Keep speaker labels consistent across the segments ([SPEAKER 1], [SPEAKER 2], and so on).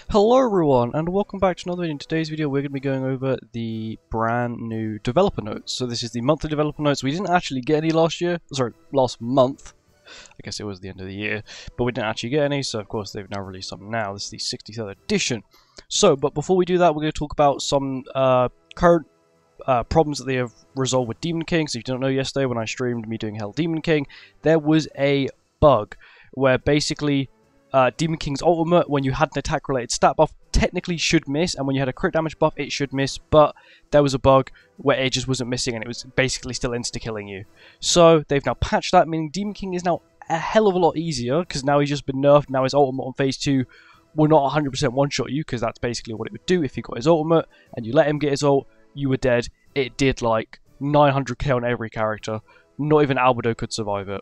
[SPEAKER 1] Hello everyone, and welcome back to another video. In today's video we're going to be going over the brand new developer notes. So this is the monthly developer notes. We didn't actually get any last month. I guess it was the end of the year, but we didn't actually get any, so of course they've now released some now. This is the 63rd edition. But before we do that, we're going to talk about some current problems that they have resolved with Demon King. So if you don't know, yesterday when I streamed me doing Hell Demon King, there was a bug where basically Demon King's ultimate, when you had an attack related stat buff, technically should miss, and when you had a crit damage buff it should miss, but there was a bug where it just wasn't missing and it was basically still insta-killing you. So they've now patched that, meaning Demon King is now a hell of a lot easier, because now he's just been nerfed. Now his ultimate on phase 2 will not 100% one-shot you, because that's basically what it would do. If he got his ultimate and you let him get his ult, you were dead. It did like 900k on every character. Not even Albedo could survive it.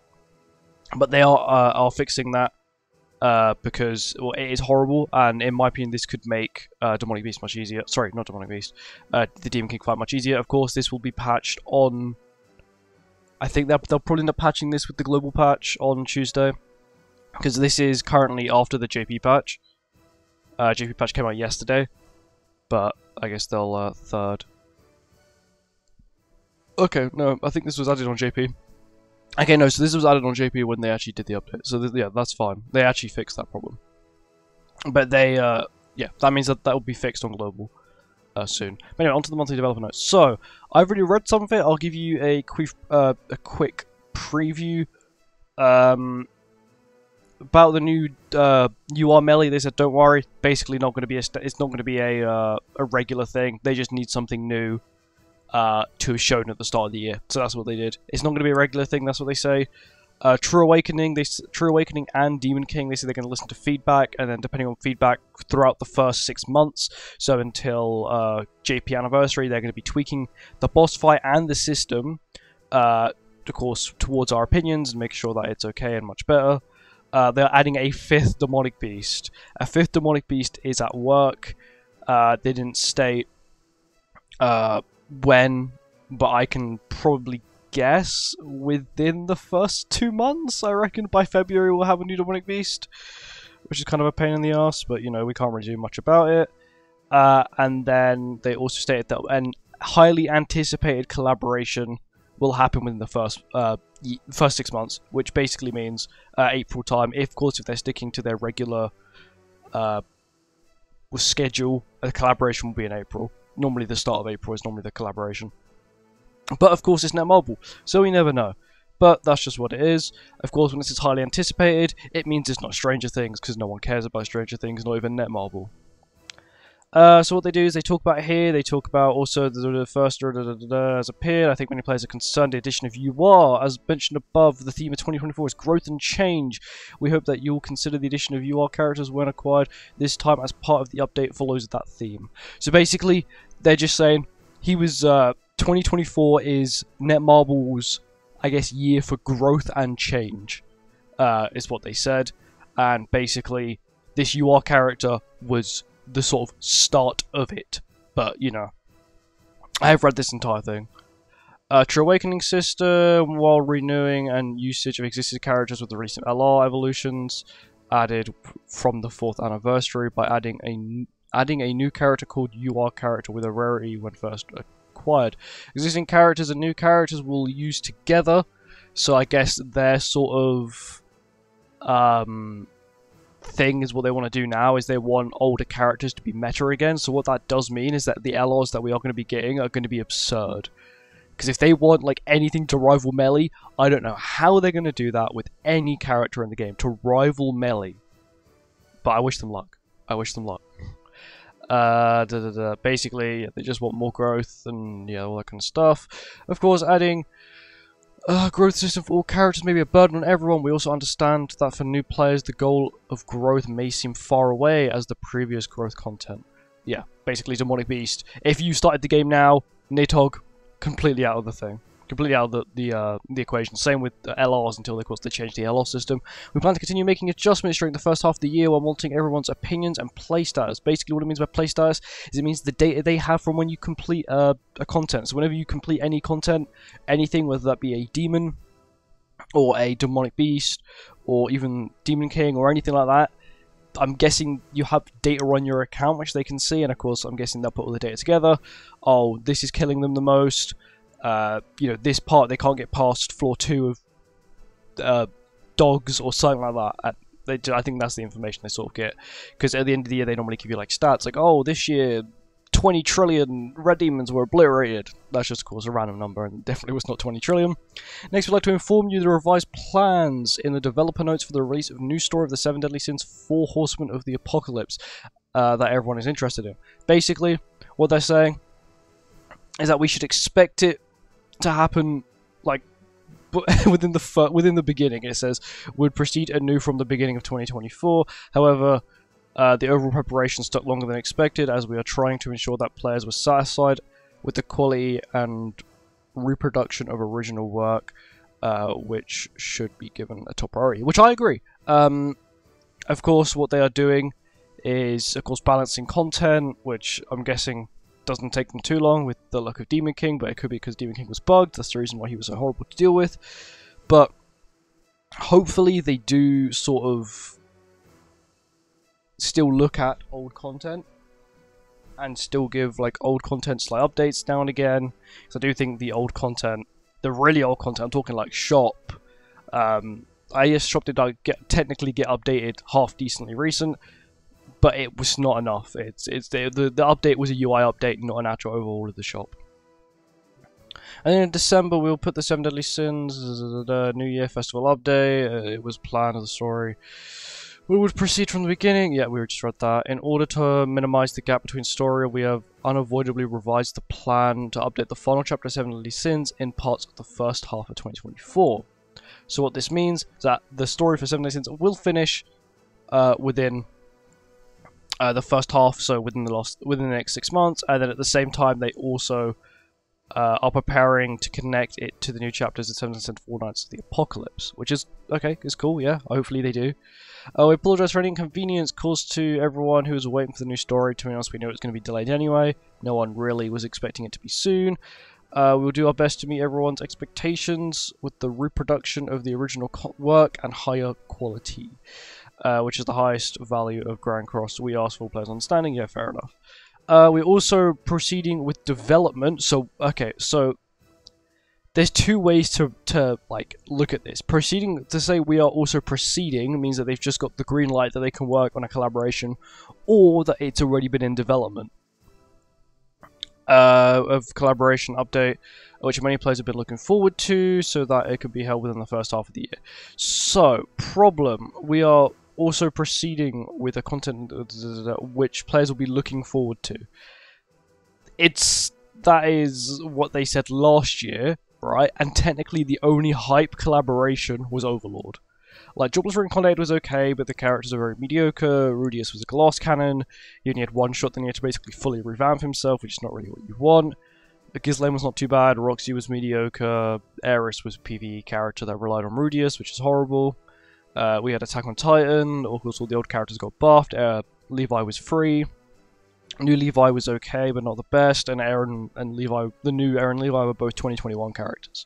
[SPEAKER 1] But they are fixing that. Because well, it is horrible, and in my opinion this could make Demonic Beast much easier. Sorry, not Demonic Beast. The Demon King fight much easier. Of course, this will be patched on... I think they'll probably end up patching this with the global patch on Tuesday, because this is currently after the JP patch. JP patch came out yesterday, but I guess they'll third. Okay, no, I think this was added on JP. Okay, no, so this was added on JP when they actually did the update. So, yeah, that's fine. They actually fixed that problem. But they, yeah, that means that will be fixed on global soon. But anyway, on to the monthly developer notes. So, I've already read some of it. I'll give you a quick preview about the new UR melee. They said, don't worry, basically not going to be it's not going to be a regular thing. They just need something new to have shown at the start of the year. So that's what they did. It's not going to be a regular thing, that's what they say. True Awakening and Demon King, they say they're going to listen to feedback, and then depending on feedback throughout the first 6 months, so until JP Anniversary, they're going to be tweaking the boss fight and the system, of course, towards our opinions, and make sure that it's okay and much better. They're adding a 5th Demonic Beast. A 5th Demonic Beast is at work. They didn't state when, but I can probably guess within the first 2 months. I reckon by February we'll have a new Demonic Beast, which is kind of a pain in the ass, but you know, we can't really do much about it. And then they also stated that an highly anticipated collaboration will happen within the first 6 months, which basically means April time. Of course, if they're sticking to their regular schedule, a collaboration will be in April. Normally the start of April is normally the collaboration. But of course it's Netmarble, so we never know. But that's just what it is. Of course, when this is highly anticipated, it means it's not Stranger Things, because no one cares about Stranger Things, not even Netmarble. So what they do is they talk about here, they talk about also the first has appeared. I think many players are concerned the addition of UR. As mentioned above, the theme of 2024 is growth and change. We hope that you'll consider the addition of UR characters when acquired this time as part of the update follows that theme. So basically, they're just saying, 2024 is Netmarble's, I guess, year for growth and change, is what they said. And basically, this UR character was the sort of start of it, but you know, I have read this entire thing. True Awakening system, while renewing and usage of existing characters with the recent LR evolutions, added from the 4th anniversary by adding a new character called UR character with a rarity when first acquired. Existing characters and new characters will use together, so I guess their sort of thing is what they want to do now is they want older characters to be meta again. So what that does mean is that the LRs that we are going to be getting are going to be absurd, because if they want like anything to rival Melee, I don't know how they're going to do that with any character in the game to rival Melee, but I wish them luck. I wish them luck. Basically, yeah, they just want more growth and yeah, all that kind of stuff. Of course, adding growth system for all characters may be a burden on everyone. We also understand that for new players, the goal of growth may seem far away as the previous growth content. Yeah, basically Demonic Beast. If you started the game now, Nidhogg, completely out of the thing. Completely out of the equation. Same with the LRs until, of course, they change the LR system. We plan to continue making adjustments during the first half of the year while monitoring everyone's opinions and play status. Basically, what it means by play status is it means the data they have from when you complete a content. So whenever you complete any content, anything, whether that be a demon or a demonic beast or even Demon King or anything like that, I'm guessing you have data on your account which they can see, and of course I'm guessing they'll put all the data together. Oh, this is killing them the most. You know, this part they can't get past floor 2 of dogs or something like that. I think that's the information they sort of get, because at the end of the year they normally give you like stats like, oh, this year 20 trillion red demons were obliterated. That's just, of course, a random number, and definitely was not 20 trillion. Next, we'd like to inform you the revised plans in the developer notes for the release of a new story of the 7 Deadly Sins, 4 Horsemen of the Apocalypse, that everyone is interested in. Basically, what they're saying is that we should expect it to happen, like, within the beginning. It says, would proceed anew from the beginning of 2024. However, the overall preparations took longer than expected, as we are trying to ensure that players were satisfied with the quality and reproduction of original work, which should be given a top priority. Which I agree. Of course, what they are doing is, of course, balancing content, which I'm guessing doesn't take them too long with the luck of Demon King, but it could be because Demon King was bugged. That's the reason why he was so horrible to deal with. But hopefully they do sort of still look at old content and still give like old content slight updates now and again, because I do think the old content, the really old content, I'm talking like shop, shop did technically get updated half decently recent, but it was not enough. The update was a UI update, not an actual overhaul of the shop. And then in December we'll put the 7 Deadly Sins, the New Year Festival update. It was planned of the story. We would proceed from the beginning. Yeah, we just read that. In order to minimize the gap between story, we have unavoidably revised the plan to update the final chapter of 7 Deadly Sins in parts of the first half of 2024. So what this means is that the story for 7 Deadly Sins will finish within the first half, so within the next 6 months, and then at the same time they also are preparing to connect it to the new chapters of 7 Deadly Sins 4 Nights of the Apocalypse, which is okay, it's cool, yeah, hopefully they do. We apologise for any inconvenience caused to everyone who was waiting for the new story. To be honest, we knew it was going to be delayed anyway. No one really was expecting it to be soon. We will do our best to meet everyone's expectations with the reproduction of the original work and higher quality, which is the highest value of Grand Cross. We ask for all players' understanding. Yeah, fair enough. We're also proceeding with development. So, okay, so there's 2 ways to like look at this. Proceeding, to say we are also proceeding, means that they've just got the green light that they can work on a collaboration, or that it's already been in development. Of collaboration update, which many players have been looking forward to, so that it could be held within the first half of the year. So, problem, we are also proceeding with a content which players will be looking forward to. That is what they said last year, right? And technically the only hype collaboration was Overlord. Like, Jobless Reincarnated was okay, but the characters are very mediocre. Rudius was a glass cannon. He only had one shot, then he had to basically fully revamp himself, which is not really what you want. Ghislaine was not too bad. Roxy was mediocre. Aeris was a PvE character that relied on Rudius, which is horrible. We had Attack on Titan. Of course, all the old characters got buffed. Levi was free. New Levi was okay, but not the best. And Aaron and Levi, the new Aaron and Levi, were both 2021 characters.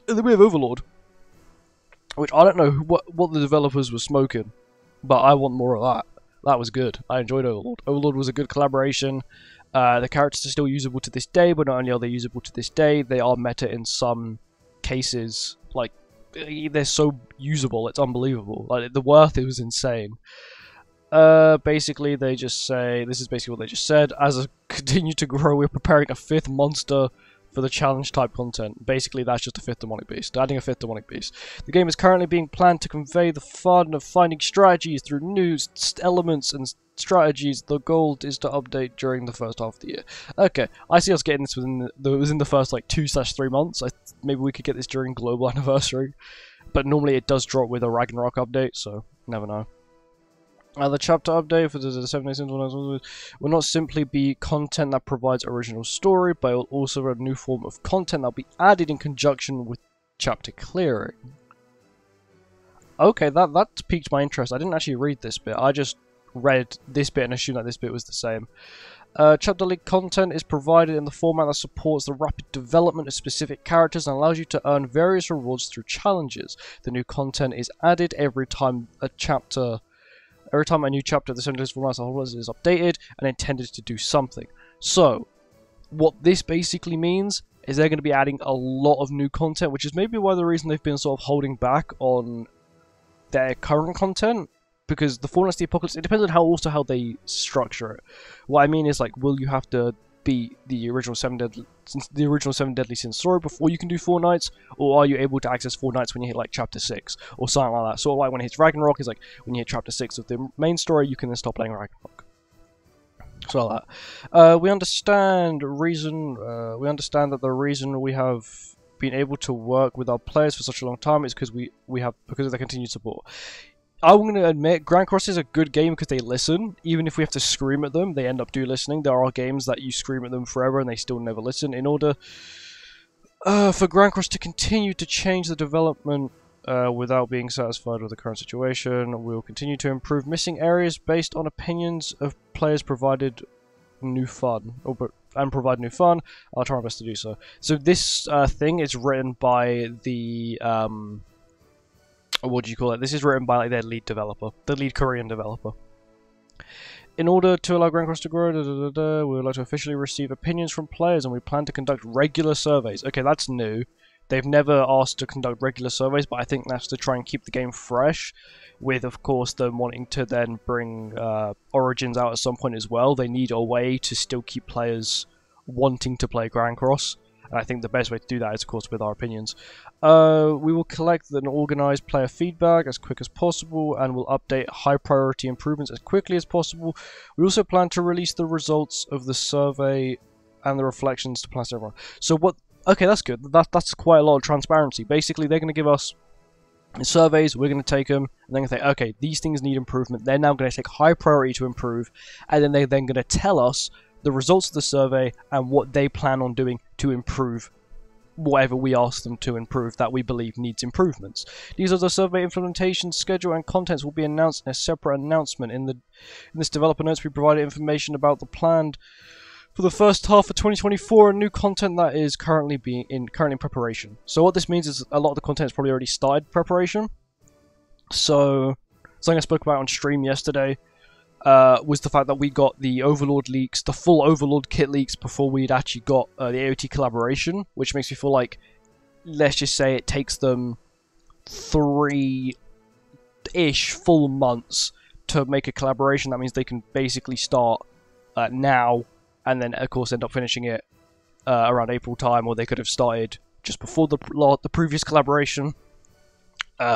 [SPEAKER 1] And then we have Overlord, which I don't know what the developers were smoking, but I want more of that. That was good. I enjoyed Overlord. Overlord was a good collaboration. The characters are still usable to this day, but not only are they usable to this day, they are meta in some cases. Like, they're so usable, it's unbelievable. Like, the worth was insane. Basically, they just say, this is basically what they just said, as I continue to grow, we're preparing a 5th monster for the challenge type content. Basically, that's just a 5th demonic beast, adding a 5th demonic beast. The game is currently being planned to convey the fun of finding strategies through new elements and strategies. The goal is to update during the first half of the year. Okay, I see us getting this within the first like 2/3 months. Maybe we could get this during global anniversary, but normally it does drop with a Ragnarok update, so never know. The chapter update for the 7 Days will not simply be content that provides original story, but it will also have a new form of content that will be added in conjunction with chapter clearing. Okay, that piqued my interest. I didn't actually read this bit. I just read this bit and assumed that this bit was the same. Chapter league content is provided in the format that supports the rapid development of specific characters and allows you to earn various rewards through challenges. The new content is added every time a chapter Every time a new chapter of the 7 Days for Nights is updated and intended to do something. So, what this basically means is they're going to be adding a lot of new content, which is maybe why the reason they've been sort of holding back on their current content. Because the Four Nights the Apocalypse, it depends on how they structure it. What I mean is, like, will you have to beat the original Seven Deadly Sins story before you can do Four Nights, or are you able to access Four Nights when you hit like chapter 6 or something like that? Sort of like when it hits Ragnarok, is like when you hit chapter 6 of the main story, you can then stop playing Ragnarok. So like that. We understand that the reason we have been able to work with our players for such a long time is because because of their continued support. I'm going to admit, Grand Cross is a good game because they listen. Even if we have to scream at them, they end up listening. There are games that you scream at them forever and they still never listen. In order for Grand Cross to continue to change the development without being satisfied with the current situation, we'll continue to improve missing areas based on opinions of players provided new fun. And provide new fun. I'll try my best to do so. So this thing is written by the... what do you call it? This is written by like their lead developer, the lead Korean developer. In order to allow Grand Cross to grow, we would like to officially receive opinions from players, and we plan to conduct regular surveys. Okay, that's new. They've never asked to conduct regular surveys, but I think that's to try and keep the game fresh, with, of course, them wanting to then bring Origins out at some point as well. They need a way to still keep players wanting to play Grand Cross. And I think the best way to do that is, of course, with our opinions. We will collect and organize player feedback as quick as possible, and will update high-priority improvements as quickly as possible. We also plan to release the results of the survey and the reflections to plan to everyone. So what... Okay, that's good. That's quite a lot of transparency. Basically, they're going to give us surveys, we're going to take them, and they're going to say, okay, these things need improvement. They're now going to take high priority to improve, and then they're then going to tell us the results of the survey and what they plan on doing to improve whatever we ask them to improve that we believe needs improvements. These are the survey implementation schedule and contents will be announced in a separate announcement. In this developer notes, we provided information about the planned for the first half of 2024 and new content that is currently in preparation. So what this means is a lot of the content has probably already started preparation. So something I spoke about on stream yesterday was the fact that we got the Overlord leaks, the full Overlord kit leaks, before we'd actually got the AOT collaboration, which makes me feel like, let's just say it takes them 3-ish full months to make a collaboration. That means they can basically start now, and then of course end up finishing it around April time, or they could have started just before the previous collaboration.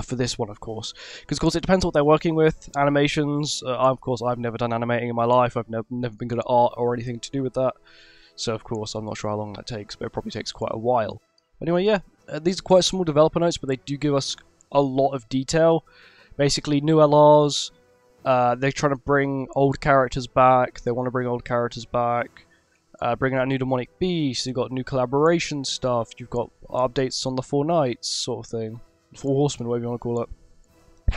[SPEAKER 1] For this one, of course, because of course it depends what they're working with. Animations, of course, I've never done animating in my life. I've never been good at art or anything to do with that. So of course, I'm not sure how long that takes, but it probably takes quite a while. Anyway, yeah, these are quite small developer notes, but they do give us a lot of detail. Basically, new LRs. They're trying to bring old characters back. They want to bring old characters back. Bringing out new demonic beasts. You've got new collaboration stuff. You've got updates on the Four Nights sort of thing. Four Horsemen, whatever you want to call it.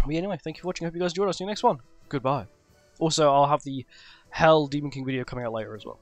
[SPEAKER 1] But anyway, thank you for watching. Hope you guys enjoyed. I'll see you next one. Goodbye. Also, I'll have the Hell Demon King video coming out later as well.